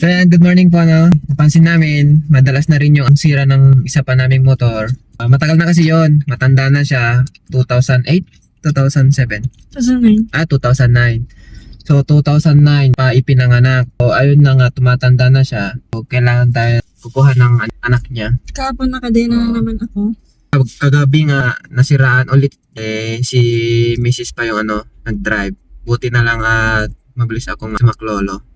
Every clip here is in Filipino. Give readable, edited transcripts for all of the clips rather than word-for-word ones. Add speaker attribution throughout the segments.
Speaker 1: So yan, good morning po, no? Napansin namin, madalas na rin yung sira ng isa pa naming motor. Matagal na kasi yon, matanda na siya, 2008, 2007?
Speaker 2: 2009.
Speaker 1: 2009. So 2009 pa ipinanganak. So ayun na nga, tumatanda na siya. So kailangan tayo kukuha ng anak niya.
Speaker 2: Kahapon nakadena na naman ako.
Speaker 1: Kagabi nga, nasiraan ulit. Si Mrs. pa yung nag-drive. Buti na lang at mabilis akong maklolo.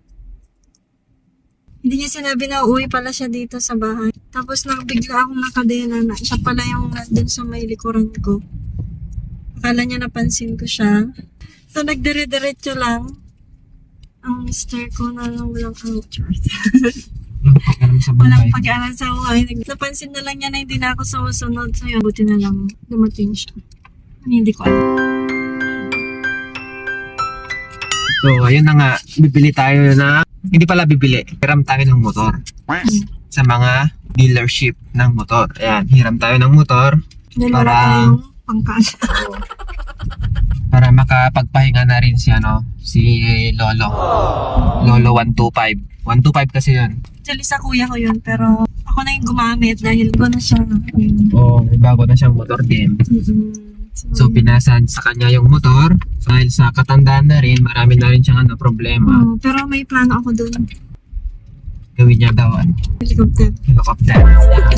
Speaker 2: Hindi niya sinabi na uuwi pala siya dito sa bahay. Tapos nang bigla akong nakadena na siya pala yung nandun sa may likuran ko. Akala niya napansin ko siya. So nagdire-diretso lang. Ang mister ko na lang walang outdoors. Walang pag-aaral sa buhay. Napansin na lang niya na hindi na ako sumusunod. So yun, buti na lang dumating siya. Hindi ko alam.
Speaker 1: So ayun na nga, bibili tayo na, hindi pala bibili, hiram tayo ng motor sa mga dealership ng motor. Ayan, hiram tayo ng motor para para makapagpahinga na rin si Lolo. Lolo 125. 125 kasi yun.
Speaker 2: Actually sa kuya ko yun, pero ako na yung gumamit dahil ko na siya.
Speaker 1: Oo, may bago na siyang motor din. So pinasan sa kanya yung motor. So, dahil sa katandaan na rin, marami na rin siyang problema.
Speaker 2: Pero may plano ako doon.
Speaker 1: Gawin niya daw helicopter.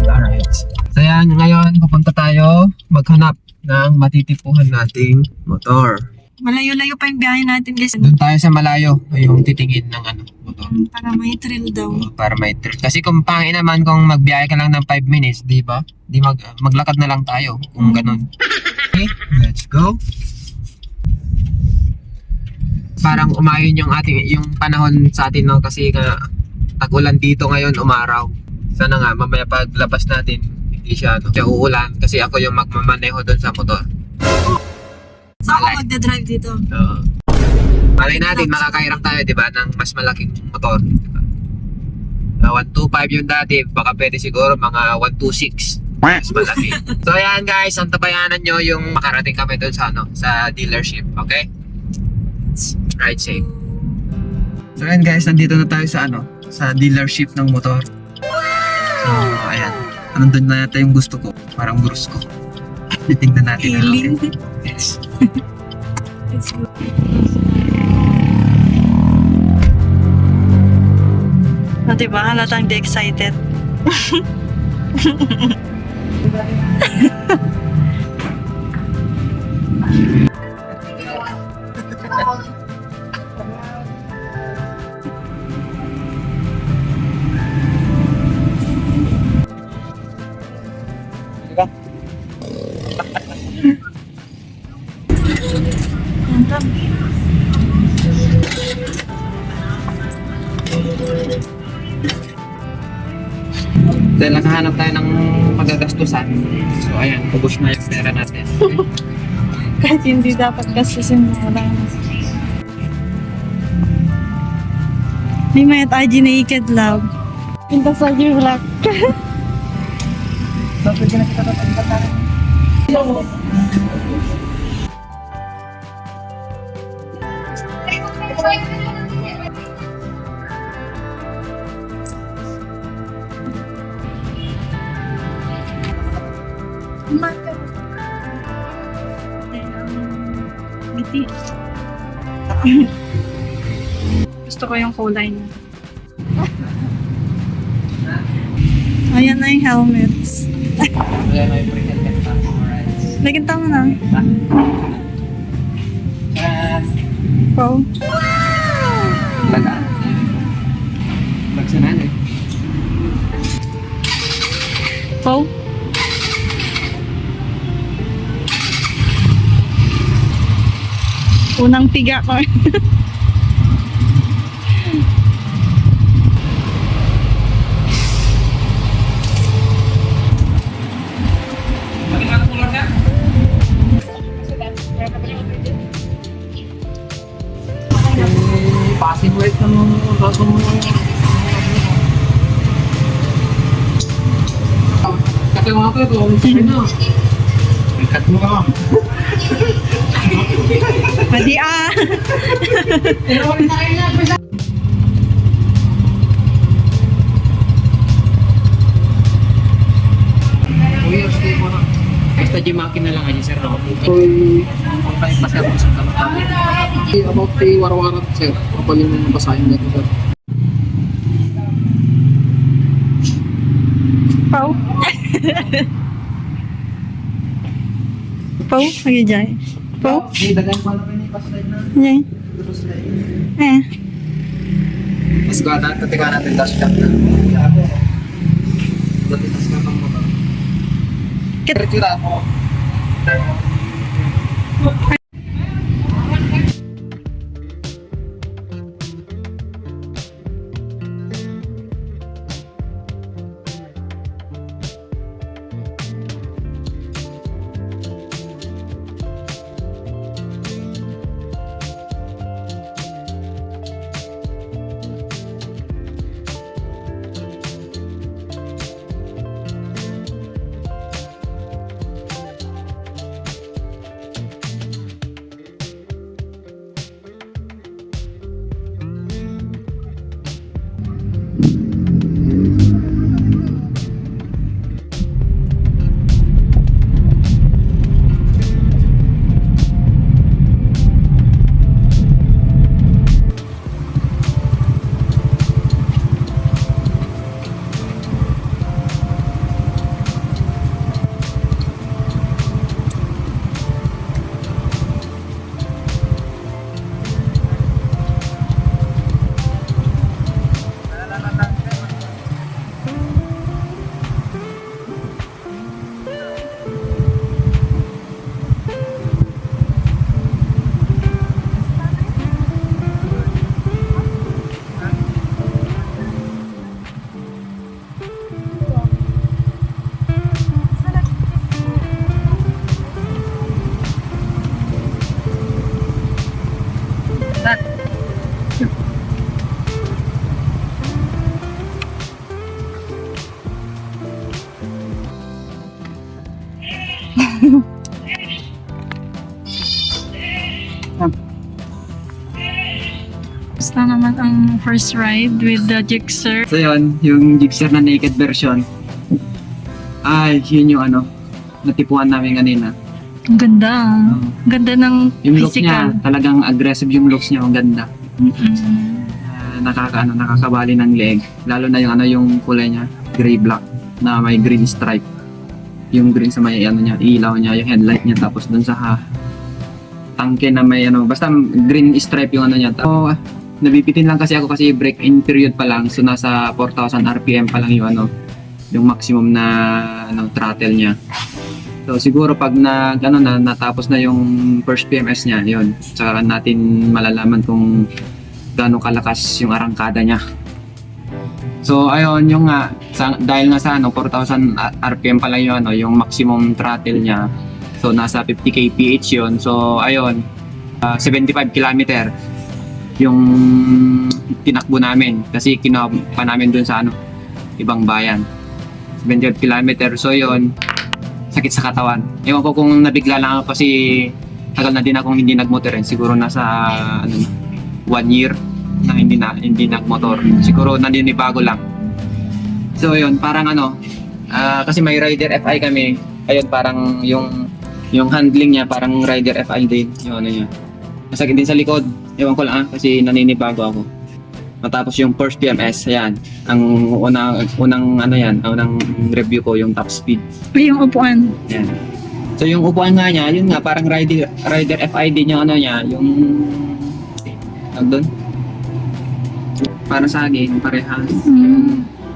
Speaker 1: Alright. So yan, ngayon pupunta tayo maghanap ng matitipuhan nating motor.
Speaker 2: Malayo-layo pa yung biyahe natin guys.
Speaker 1: Doon tayo sa malayo, yung titingin ng motor.
Speaker 2: Para may thrill daw.
Speaker 1: Para may thrill. Kasi kung pangin naman kung magbiyahe ka lang ng 5 minutes, di ba? Di maglakad na lang tayo kung ganun. Okay, let's go. Parang umayon yung panahon sa atin, no? Kasi tag-ulan dito ngayon, umaraw. Sana nga mamaya paglabas natin hindi siya uulan kasi ako yung magmamaneho doon sa motor.
Speaker 2: So ako magdadrive dito.
Speaker 1: Malay natin makakahirap tayo, di ba, ng mas malaking motor, diba? 125 yung dati, baka pwede siguro mga 126. Mas malaki. So ayan guys, antabayanan nyo yung makarating kami doon sa dealership, okay? Ride safe. So ayan guys, nandito na tayo sa dealership ng motor. So ayan, nandun na yata yung gusto ko, parang brusco. Titignan natin. Okay? Yes.
Speaker 2: Diba? Halatang di excited.
Speaker 1: Dahil nakahanap tayo ng magagastusan. So ayan, ubos na yung pera natin.
Speaker 2: Kahit hindi dapat gastusin mo lang. Hindi mayat IG naked love. Pinta sa your vlog.
Speaker 1: So pwede na kita tatagpatarin.
Speaker 2: Ngiti. Gusto ko yung kulay niya. Ayan na yung helmets.
Speaker 1: Ayan na yung pre-helmet na. Alright.
Speaker 2: Lagyan tama na. Wow.
Speaker 1: Laga. Magsanan eh.
Speaker 2: Wow. Unang piga ko.
Speaker 1: Passing weight ng bago mo. Kasi mga ko ito, ikat mo ka.
Speaker 2: Hadi ah.
Speaker 1: lang kayo, sir, no?
Speaker 3: Kung tayo pa sir, sa kami. About the warawaran sir, kapag yung basahin nito sir.
Speaker 2: Pau. Pau, lagi dyan. Pau.
Speaker 3: Hey, dagan pa naman yung paslide na.
Speaker 2: Yan. Eh.
Speaker 1: Mas gana, tatika natin dash cam na.
Speaker 3: Datitas na pang motor.
Speaker 2: Kit-
Speaker 3: Retira ako.
Speaker 2: Basta naman ang first ride with the Gixxer.
Speaker 3: So yun, yung Gixxer na naked version. Ay, yun yung ano, natipuan namin kanina.
Speaker 2: Ang ganda.
Speaker 3: Oo.
Speaker 2: Ang ganda ng
Speaker 3: Yung looks niya,
Speaker 2: physical.
Speaker 3: talagang aggressive yung looks niya, ang ganda.
Speaker 2: Mm-mm.
Speaker 3: Nakakabali ng leg. Lalo na yung ano yung kulay niya, gray black na may green stripe. Yung green sa may ano niya, ilaw niya, yung headlight niya, tapos dun sa tangke na may ano, basta green stripe yung ano niya. So, nabibitin lang kasi ako kasi break in period pa lang, so nasa 4,000 RPM pa lang yung ano, yung maximum na ano, throttle niya. So siguro pag natapos na yung first PMS niya, yun, saka natin malalaman kung gaano kalakas yung arangkada niya. So ayun, yung nga dahil nga sa ano 4,000 RPM pa lang yung ano, yung maximum throttle niya. So nasa 50 kph yun. So ayun, 75 kilometer yung tinakbo namin kasi kinuha pa namin dun sa ano, ibang bayan. 75 kilometer. So yun, sakit sa katawan. Ewan ko kung nabigla lang ako kasi tagal na din akong hindi nagmotor rin. Siguro nasa 1 year na hindi nagmotor. Siguro naninibago lang. So yun, parang ano, kasi may Rider FI kami. Ayun, parang yung handling niya parang Rider FI din. Yung ano niya. Masakit din sa likod. Ewan ko lang kasi naninibago ako. Matapos yung first PMS, ayan. Ang unang ano yan, unang review ko yung top speed.
Speaker 2: Yung upuan.
Speaker 3: Yan. So yung upuan nga niya, yun nga parang Rider FI din yung ano niya, yung doon. Para sa akin, parehas.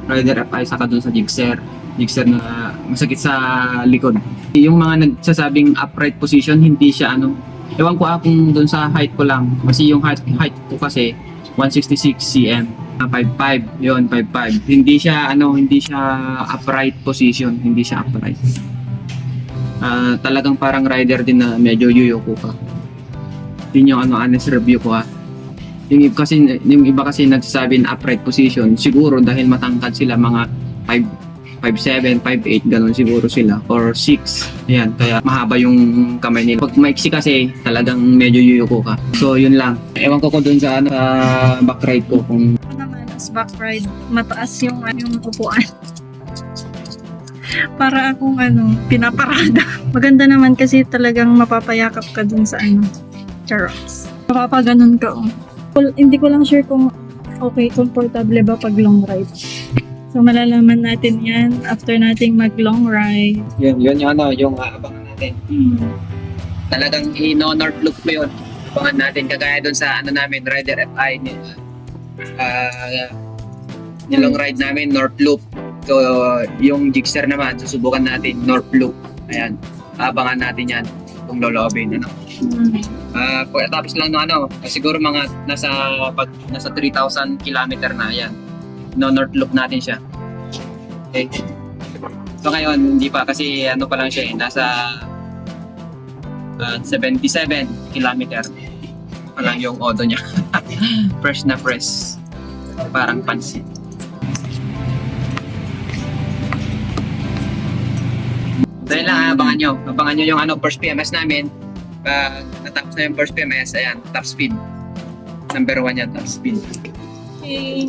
Speaker 3: Rider FI saka doon sa Gixxer. Gixxer na masakit sa likod. Yung mga nagsasabing upright position, hindi siya ano. Ewan ko kung doon sa height ko lang. Kasi yung height ko kasi 166 cm. 5'5", yun, 5'5". Hindi siya upright position, hindi siya upright. Talagang parang rider din na medyo yuyoko ka. Yun yung honest review ko . Yung iba kasi nagsasabi na upright position, siguro dahil matangkad sila, mga 5'7", 5'8", ganun siguro sila, or 6. Yan, kaya mahaba yung kamay nila. Pag maiksi kasi, talagang medyo yuyuko ka. So, yun lang. Ewan ko dun sa back ride ko kung
Speaker 2: Naman, as back ride, mataas yung upuan. Para akong pinaparada. Maganda naman kasi talagang mapapayakap ka dun sa charots. Mapapaganon ka Hindi ko lang sure kung okay, comfortable ba pag long ride. So malalaman natin yan after nating mag long ride.
Speaker 3: Yun yung yung aabangan natin. Talagang i-north loop mo yun. Abangan natin kagaya doon sa namin, Rider FI yung ride namin, North Loop. So, yung Gixxer naman, susubukan natin, North Loop. Ayan, abangan natin yan kung loloobin. Tapos lang siguro mga nasa 3,000 kilometer na yan. North Loop natin siya. Okay. So ngayon, hindi pa kasi pa lang siya nasa 77 kilometer pa lang yung auto niya. Fresh na fresh. Parang pansit. Dahil lang, abangan nyo yung first PMS namin. Natapos na yung first PMS, ayan, top speed. Number 1 yan, top speed.
Speaker 2: Okay.